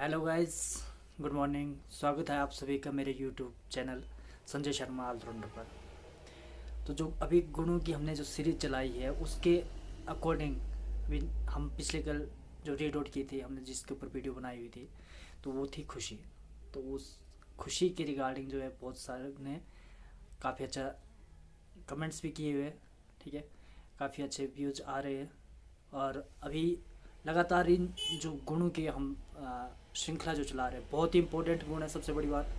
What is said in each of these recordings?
Hello guys, good morning. स्वागत है आप सभी का मेरे YouTube channel Sanjay Sharma all rounder पर। तो जो अभी गुणों की हमने जो सीरीज चलाई है उसके अकॉर्डिंग हम पिछले कल जो रीड आउट की थी, हमने जिसके ऊपर वीडियो बनाई हुई थी, तो वो थी खुशी। तो उस खुशी के रिगार्डिंग जो है बहुत सारे ने काफ़ी अच्छा कमेंट्स भी किए हुए हैं। ठीक है, काफ़ी अच्छे व्यूज़ आ रहे हैं। और अभी लगातार इन जो गुणों की हम श्रृंखला जो चला रहे हैं, बहुत ही इम्पोर्टेंट गुण है। सबसे बड़ी बात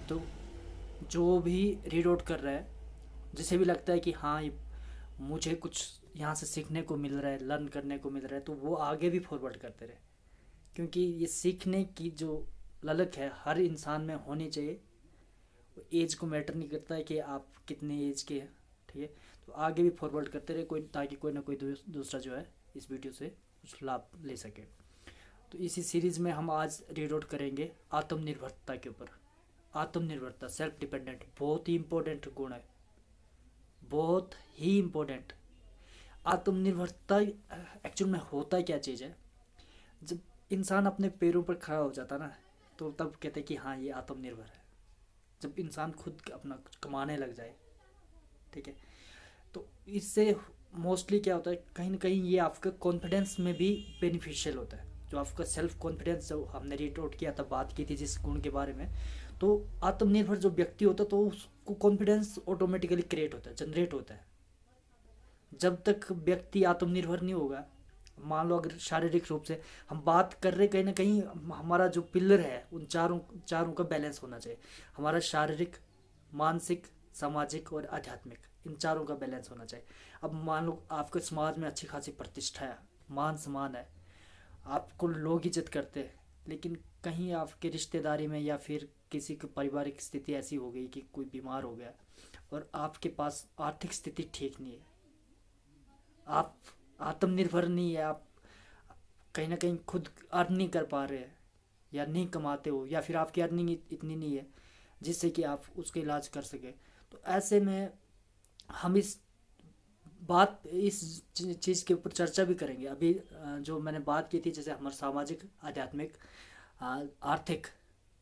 तो जो भी रीड आउट कर रहा है, जिसे भी लगता है कि हाँ ये मुझे कुछ यहाँ से सीखने को मिल रहा है, लर्न करने को मिल रहा है, तो वो आगे भी फॉरवर्ड करते रहे। क्योंकि ये सीखने की जो ललक है हर इंसान में होनी चाहिए। एज को मैटर नहीं करता है कि आप कितने एज के हैं। ठीक है, तो आगे भी फॉरवर्ड करते रहे कोई, ताकि कोई ना कोई दूसरा जो है इस वीडियो से कुछ लाभ ले सके। तो इसी सीरीज़ में हम आज रीड आउट करेंगे आत्मनिर्भरता के ऊपर। आत्मनिर्भरता, सेल्फ डिपेंडेंट, बहुत ही इम्पोर्टेंट गुण है, बहुत ही इम्पोर्टेंट। आत्मनिर्भरता एक्चुअल में होता क्या चीज़ है? जब इंसान अपने पैरों पर खड़ा हो जाता ना, तो तब कहते हैं कि हाँ ये आत्मनिर्भर है। जब इंसान खुद अपना कुछ कमाने लग जाए, ठीक है, तो इससे मोस्टली क्या होता है, कहीं ना कहीं ये आपका कॉन्फिडेंस में भी बेनिफिशियल होता है। जो आपका सेल्फ कॉन्फिडेंस, जो हमने रीड आउट किया था, बात की थी जिस गुण के बारे में, तो आत्मनिर्भर जो व्यक्ति होता है तो उसको कॉन्फिडेंस ऑटोमेटिकली क्रिएट होता है, जनरेट होता है। जब तक व्यक्ति आत्मनिर्भर नहीं होगा, मान लो अगर शारीरिक रूप से हम बात कर रहे, कहीं ना कहीं हमारा जो पिलर है उन चारों चारों का बैलेंस होना चाहिए। हमारा शारीरिक, मानसिक, सामाजिक और आध्यात्मिक, इन चारों का बैलेंस होना चाहिए। अब मान लो आपके समाज में अच्छी खासी प्रतिष्ठा है, मान सम्मान है, आपको लोग इज्जत करते हैं, लेकिन कहीं आपके रिश्तेदारी में या फिर किसी की पारिवारिक स्थिति ऐसी हो गई कि कोई बीमार हो गया और आपके पास आर्थिक स्थिति ठीक नहीं है, आप आत्मनिर्भर नहीं है, आप कहीं ना कहीं खुद अर्न नहीं कर पा रहे हैं या नहीं कमाते हो, या फिर आपकी अर्निंग इतनी नहीं है जिससे कि आप उसका इलाज कर सके, तो ऐसे में हम इस चीज़ के ऊपर चर्चा भी करेंगे। अभी जो मैंने बात की थी, जैसे हमारा सामाजिक, आध्यात्मिक, आर्थिक,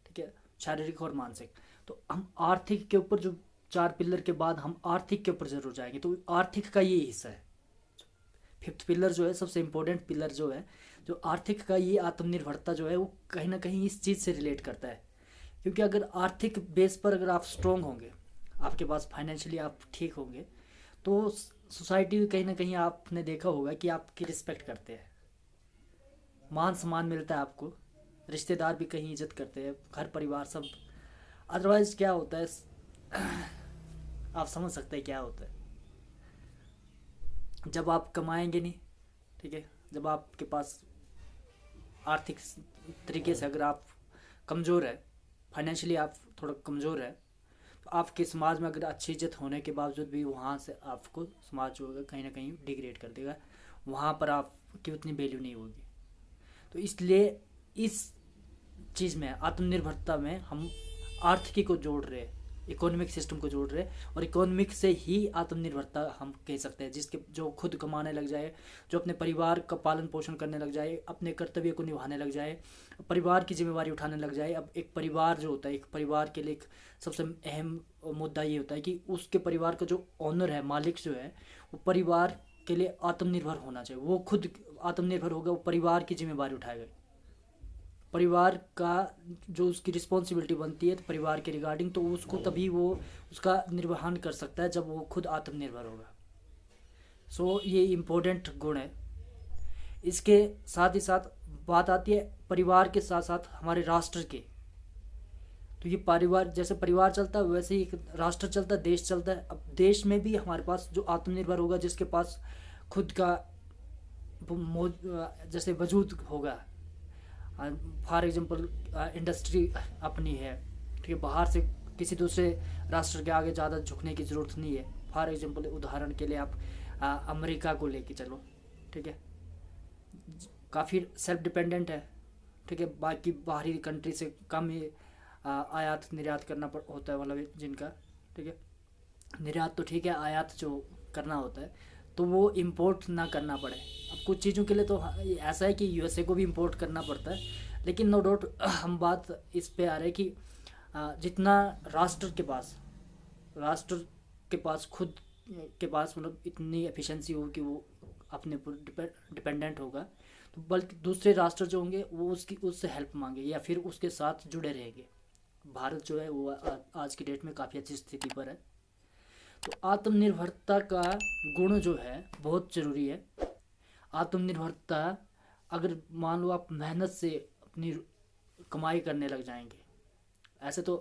ठीक है, शारीरिक और मानसिक, तो हम आर्थिक के ऊपर जो चार पिलर के बाद हम आर्थिक के ऊपर जरूर जाएंगे। तो आर्थिक का ये हिस्सा है, फिफ्थ पिलर जो है, सबसे इम्पोर्टेंट पिलर जो है, जो आर्थिक का ये आत्मनिर्भरता जो है, वो कहीं ना कहीं इस चीज़ से रिलेट करता है। क्योंकि अगर आर्थिक बेस पर अगर आप स्ट्रोंग होंगे, आपके पास फाइनेंशियली आप ठीक होंगे, तो सोसाइटी कहीं ना कहीं आपने देखा होगा कि आपकी रिस्पेक्ट करते हैं, मान सम्मान मिलता है आपको, रिश्तेदार भी कहीं इज्जत करते हैं, घर परिवार सब। अदरवाइज क्या होता है, आप समझ सकते हैं क्या होता है। जब आप कमाएंगे नहीं, ठीक है, जब आपके पास आर्थिक तरीके से अगर आप कमज़ोर है, फाइनेंशियली आप थोड़ा कमज़ोर है, तो आपके समाज में अगर अच्छी इज्जत होने के बावजूद भी वहाँ से आपको समाज जो होगा कहीं ना कहीं डिग्रेड कर देगा, वहाँ पर आपकी उतनी वैल्यू नहीं होगी। तो इसलिए इस चीज़ में, आत्मनिर्भरता में, हम आर्थिकी को जोड़ रहे हैं, इकोनॉमिक सिस्टम को जोड़ रहे हैं, और इकोनॉमिक से ही आत्मनिर्भरता हम कह सकते हैं, जिसके जो खुद कमाने लग जाए, जो अपने परिवार का पालन पोषण करने लग जाए, अपने कर्तव्य को निभाने लग जाए, परिवार की जिम्मेवारी उठाने लग जाए। अब एक परिवार जो होता है, एक परिवार के लिए एक सबसे अहम मुद्दा ये होता है कि उसके परिवार का जो ओनर है, मालिक जो है, वो परिवार के लिए आत्मनिर्भर होना चाहिए। वो खुद आत्मनिर्भर होगा, वो परिवार की जिम्मेवारी उठाएगा, परिवार का जो उसकी रिस्पॉन्सिबिलिटी बनती है तो परिवार के रिगार्डिंग, तो उसको तभी वो उसका निर्वहन कर सकता है जब वो खुद आत्मनिर्भर होगा। सो ये इम्पोर्टेंट गुण है। इसके साथ ही साथ बात आती है परिवार के साथ साथ हमारे राष्ट्र के। तो ये परिवार, जैसे परिवार चलता है वैसे ही एक राष्ट्र चलता है, देश चलता है। अब देश में भी हमारे पास जो आत्मनिर्भर होगा, जिसके पास खुद का जैसे वजूद होगा, फॉर एग्जांपल इंडस्ट्री अपनी है, ठीक है, बाहर से किसी दूसरे राष्ट्र के आगे ज़्यादा झुकने की ज़रूरत नहीं है। फॉर एग्जांपल उदाहरण के लिए आप अमेरिका को लेके चलो, ठीक है, काफ़ी सेल्फ डिपेंडेंट है, ठीक है, बाकी बाहरी कंट्री से कम ही आयात निर्यात करना होता है, मतलब जिनका, ठीक है, निर्यात तो ठीक है, आयात जो करना होता है तो वो इंपोर्ट ना करना पड़े। अब कुछ चीज़ों के लिए तो ऐसा है कि यूएसए को भी इंपोर्ट करना पड़ता है, लेकिन नो डाउट हम बात इस पे आ रहे हैं कि जितना राष्ट्र के पास खुद के पास मतलब इतनी एफिशिएंसी हो कि वो अपने पर डिपेंडेंट होगा, तो बल्कि दूसरे राष्ट्र जो होंगे वो उससे हेल्प मांगे या फिर उसके साथ जुड़े रहेंगे। भारत जो है वो आज की डेट में काफ़ी अच्छी स्थिति पर है। तो आत्मनिर्भरता का गुण जो है बहुत ज़रूरी है। आत्मनिर्भरता, अगर मान लो आप मेहनत से अपनी कमाई करने लग जाएंगे, ऐसे तो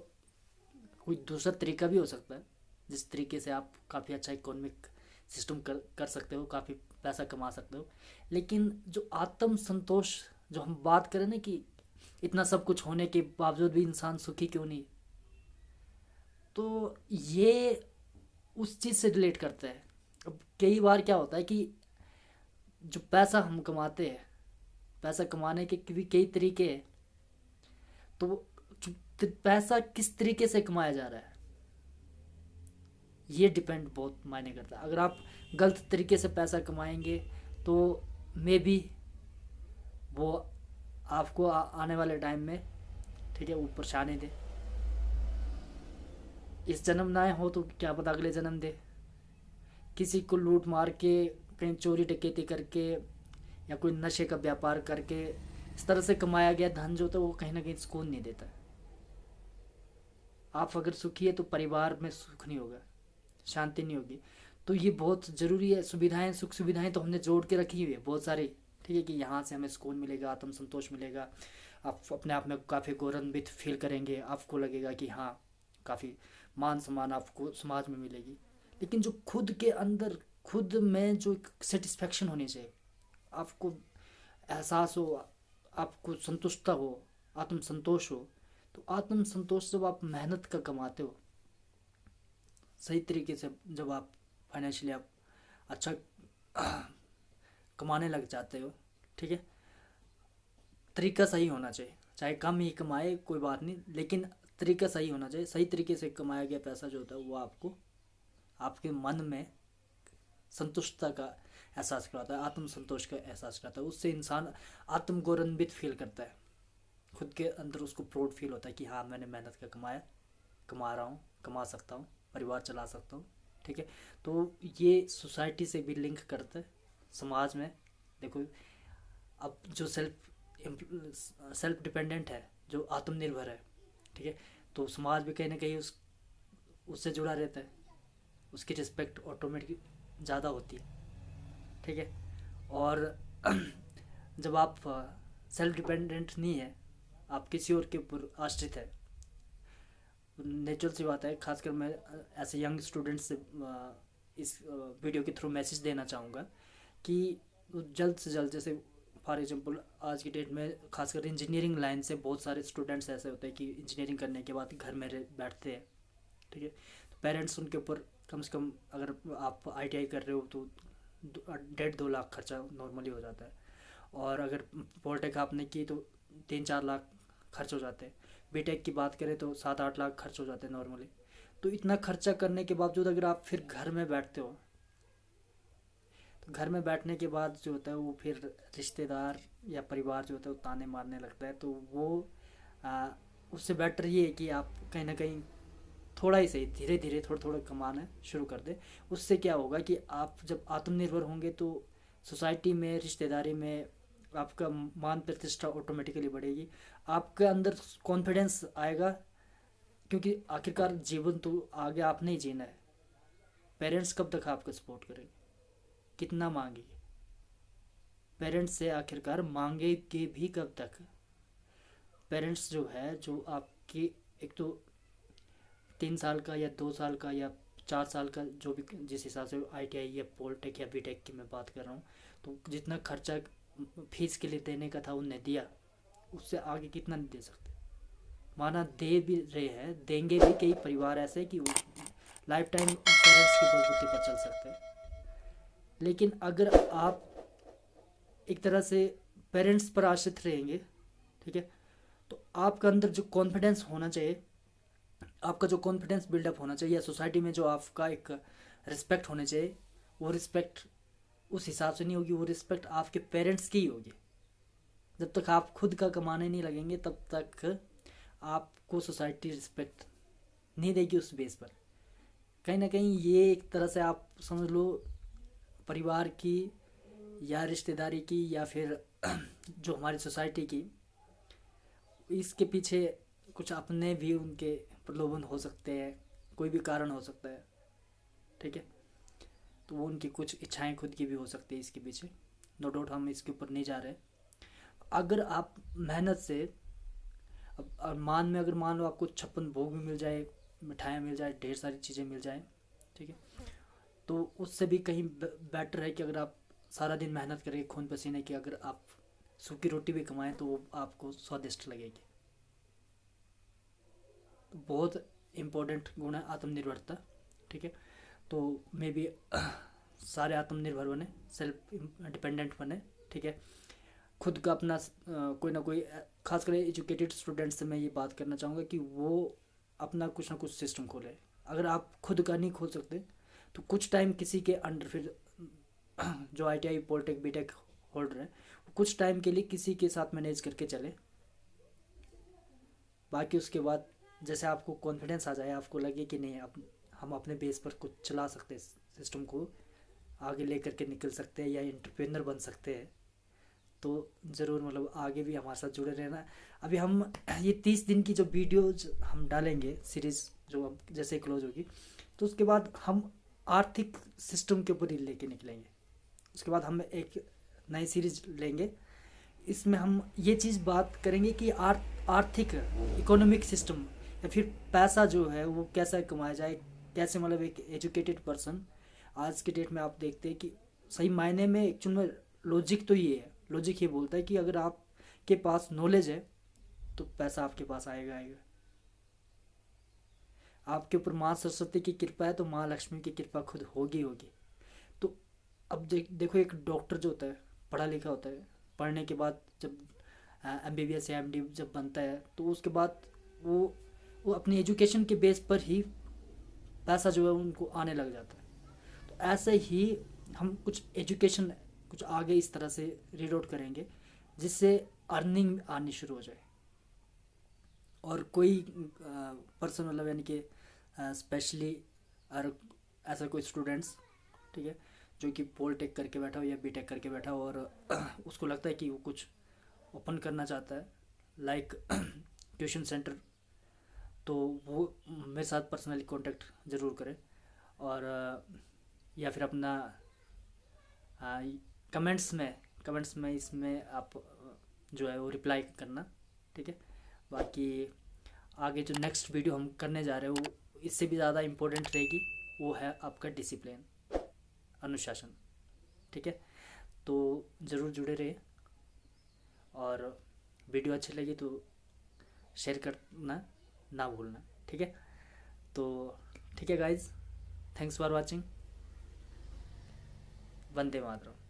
कोई दूसरा तरीका भी हो सकता है जिस तरीके से आप काफ़ी अच्छा इकोनॉमिक सिस्टम कर सकते हो, काफ़ी पैसा कमा सकते हो। लेकिन जो आत्म संतोष जो हम बात करें ना कि इतना सब कुछ होने के बावजूद भी इंसान सुखी क्यों नहीं, तो ये उस चीज़ से रिलेट करता है। अब कई बार क्या होता है कि जो पैसा हम कमाते हैं, पैसा कमाने के भी कई तरीके हैं, तो पैसा किस तरीके से कमाया जा रहा है ये डिपेंड बहुत मायने करता है। अगर आप गलत तरीके से पैसा कमाएंगे तो मे बी वो आपको आने वाले टाइम में, ठीक है, वो परेशानी दे। इस जन्म ना हो तो क्या पता अगले जन्म दे। किसी को लूट मार के, कहीं चोरी डकैती करके या कोई नशे का व्यापार करके इस तरह से कमाया गया धन जो तो वो कहीं ना कहीं सुकून नहीं देता। आप अगर सुखी है तो परिवार में सुख नहीं होगा, शांति नहीं होगी। तो ये बहुत ज़रूरी है। सुविधाएं, सुख सुविधाएं तो हमने जोड़ के रखी हुई है बहुत सारी, ठीक है, कि यहाँ से हमें सुकून मिलेगा, आत्म संतोष मिलेगा, आप अपने आप में काफ़ी गौरवान्वित फील करेंगे, आपको लगेगा कि हाँ काफ़ी मान सम्मान आपको समाज में मिलेगी। लेकिन जो खुद के अंदर, खुद में जो सेटिस्फेक्शन होनी चाहिए, आपको एहसास हो, आपको संतुष्टता हो, आत्म संतोष हो, तो आत्म संतोष जब आप मेहनत का कमाते हो सही तरीके से, जब आप फाइनेंशियली आप अच्छा कमाने लग जाते हो, ठीक है, तरीका सही होना चाहिए, चाहे कम ही कमाए कोई बात नहीं, लेकिन तरीका सही होना चाहिए। सही तरीके से कमाया गया पैसा जो होता है वो आपको आपके मन में संतुष्टता का एहसास कराता है, आत्म संतोष का एहसास कराता है। उससे इंसान आत्म गौरवान्वित फील करता है, खुद के अंदर उसको प्राउड फील होता है कि हाँ मैंने मेहनत का कमाया, कमा रहा हूँ, कमा सकता हूँ, परिवार चला सकता हूँ, ठीक है। तो ये सोसाइटी से भी लिंक करता है, समाज में देखो अब जो सेल्फ डिपेंडेंट है, जो आत्मनिर्भर है, ठीक है, तो समाज भी कहीं ना कहीं उससे जुड़ा रहता है, उसकी रिस्पेक्ट ऑटोमेटिक ज़्यादा होती है, ठीक है। और जब आप सेल्फ डिपेंडेंट नहीं है, आप किसी और के ऊपर आश्रित है, नेचुरल सी बात है। खासकर मैं ऐसे यंग स्टूडेंट्स से इस वीडियो के थ्रू मैसेज देना चाहूँगा कि जल्द से जल्द, जैसे फॉर एग्जांपल आज की डेट में खासकर इंजीनियरिंग लाइन से बहुत सारे स्टूडेंट्स ऐसे होते हैं कि इंजीनियरिंग करने के बाद घर में बैठते हैं, ठीक है, तो पेरेंट्स उनके ऊपर कम से कम, अगर आप ITI कर रहे हो तो 1.5-2 लाख खर्चा नॉर्मली हो जाता है, और अगर पॉलिटेक आपने की तो 3-4 लाख खर्च हो जाते हैं। बीटेक की बात करें तो 7-8 लाख खर्च हो जाते हैं नॉर्मली। तो इतना खर्चा करने के बावजूद अगर आप फिर घर में बैठते हो, तो घर में बैठने के बाद जो होता है वो फिर रिश्तेदार या परिवार जो होता है वो ताने मारने लगता है। तो वो उससे बेटर ये है कि आप कहीं ना कहीं थोड़ा ही सही, धीरे धीरे थोड़ा थोड़ा कमाना शुरू कर दे। उससे क्या होगा कि आप जब आत्मनिर्भर होंगे तो सोसाइटी में, रिश्तेदारी में आपका मान प्रतिष्ठा ऑटोमेटिकली बढ़ेगी, आपके अंदर कॉन्फिडेंस आएगा, क्योंकि आखिरकार जीवन तो आगे आपने ही जीना है। पेरेंट्स कब तक आपका सपोर्ट करेंगे, कितना मांगेंगे, पेरेंट्स से आखिरकार मांगेंगे भी कब तक। पेरेंट्स जो है, जो आपकी एक तो 3 साल का या 2 साल का या 4 साल का, जो भी जिस हिसाब से ITI या पॉलिटेक या बीटेक की मैं बात कर रहा हूँ, तो जितना खर्चा फीस के लिए देने का था उनने दिया, उससे आगे कितना नहीं दे सकते। माना दे भी रहे हैं, देंगे भी, कई परिवार ऐसे कि लाइफ टाइम पेरेंट्स की बलबूते पर चल सकते हैं। लेकिन अगर आप एक तरह से पेरेंट्स पर आश्रित रहेंगे, ठीक है, तो आपका अंदर जो कॉन्फिडेंस होना चाहिए, आपका जो कॉन्फिडेंस बिल्डअप होना चाहिए, या सोसाइटी में जो आपका एक रिस्पेक्ट होना चाहिए, वो रिस्पेक्ट उस हिसाब से नहीं होगी, वो रिस्पेक्ट आपके पेरेंट्स की ही होगी। जब तक आप खुद का कमाने नहीं लगेंगे तब तक आपको सोसाइटी रिस्पेक्ट नहीं देगी उस बेस पर। कहीं ना कहीं ये एक तरह से आप समझ लो परिवार की या रिश्तेदारी की या फिर जो हमारी सोसाइटी की, इसके पीछे कुछ अपने भी उनके प्रलोभन हो सकते हैं, कोई भी कारण हो सकता है, ठीक है। तो वो उनकी कुछ इच्छाएं खुद की भी हो सकती है इसके पीछे, नो डाउट, हम इसके ऊपर नहीं जा रहे। अगर आप मेहनत से अब मान लो आपको 56 भोग भी मिल जाए, मिठाइयाँ मिल जाए, ढेर सारी चीज़ें मिल जाए, ठीक है, तो उससे भी कहीं बेटर है कि अगर आप सारा दिन मेहनत करके खून पसीने की अगर आप सूखी रोटी भी कमाएं तो वो आपको स्वादिष्ट लगेगी। तो बहुत इम्पोर्टेंट गुण है आत्मनिर्भरता, ठीक है। तो मे बी सारे आत्मनिर्भर बने, सेल्फ डिपेंडेंट बने, ठीक है। खुद का अपना कोई ना कोई, खासकर एजुकेटेड स्टूडेंट्स से मैं ये बात करना चाहूँगा कि वो अपना कुछ ना कुछ सिस्टम खोले। अगर आप खुद का नहीं खोल सकते तो कुछ टाइम किसी के अंडर, फिर जो ITI पॉलिटेक बीटेक होल्डर है कुछ टाइम के लिए किसी के साथ मैनेज करके चले। बाकी उसके बाद जैसे आपको कॉन्फिडेंस आ जाए, आपको लगे कि नहीं अब हम अपने बेस पर कुछ चला सकते हैं, सिस्टम को आगे लेकर के निकल सकते हैं या एंटरप्रेन्योर बन सकते हैं, तो ज़रूर मतलब आगे भी हमारे साथ जुड़े रहना। अभी हम ये 30 दिन की जो वीडियोज हम डालेंगे सीरीज़ जो अब जैसे क्लोज होगी, तो उसके बाद हम आर्थिक सिस्टम के ऊपर ही लेके निकलेंगे। उसके बाद हम एक नई सीरीज लेंगे, इसमें हम ये चीज़ बात करेंगे कि आर्थिक इकोनॉमिक सिस्टम या फिर पैसा जो है वो कैसे कमाया जाए, कैसे मतलब एक एजुकेटेड पर्सन, आज के डेट में आप देखते हैं कि सही मायने में एक्चुअल में लॉजिक तो ये है, लॉजिक ये बोलता है कि अगर आपके पास नॉलेज है तो पैसा आपके पास आएगा आएगा। आपके ऊपर माँ सरस्वती की कृपा है तो माँ लक्ष्मी की कृपा खुद होगी होगी। तो अब देखो एक डॉक्टर जो होता है पढ़ा लिखा होता है, पढ़ने के बाद जब MBBS या MD जब बनता है तो उसके बाद वो अपनी एजुकेशन के बेस पर ही पैसा जो है उनको आने लग जाता है। तो ऐसे ही हम कुछ एजुकेशन कुछ आगे इस तरह से रीड आउट करेंगे जिससे अर्निंग आनी शुरू हो जाए। और कोई पर्सन मतलब यानी कि स्पेशली और ऐसा कोई स्टूडेंट्स, ठीक है, जो कि पॉलिटेक करके बैठा हो या बीटेक करके बैठा हो और उसको लगता है कि वो कुछ ओपन करना चाहता है लाइक ट्यूशन सेंटर, तो वो मेरे साथ पर्सनली कांटेक्ट ज़रूर करें। और या फिर अपना कमेंट्स में इसमें आप जो है वो रिप्लाई करना, ठीक है। बाकी आगे जो नेक्स्ट वीडियो हम करने जा रहे हैं वो इससे भी ज़्यादा इम्पोर्टेंट रहेगी, वो है आपका डिसिप्लिन, अनुशासन, ठीक है। तो ज़रूर जुड़े रहिए और वीडियो अच्छी लगी तो शेयर करना ना भूलना, ठीक है। तो ठीक है guys, thanks for watching. Vande Mataram.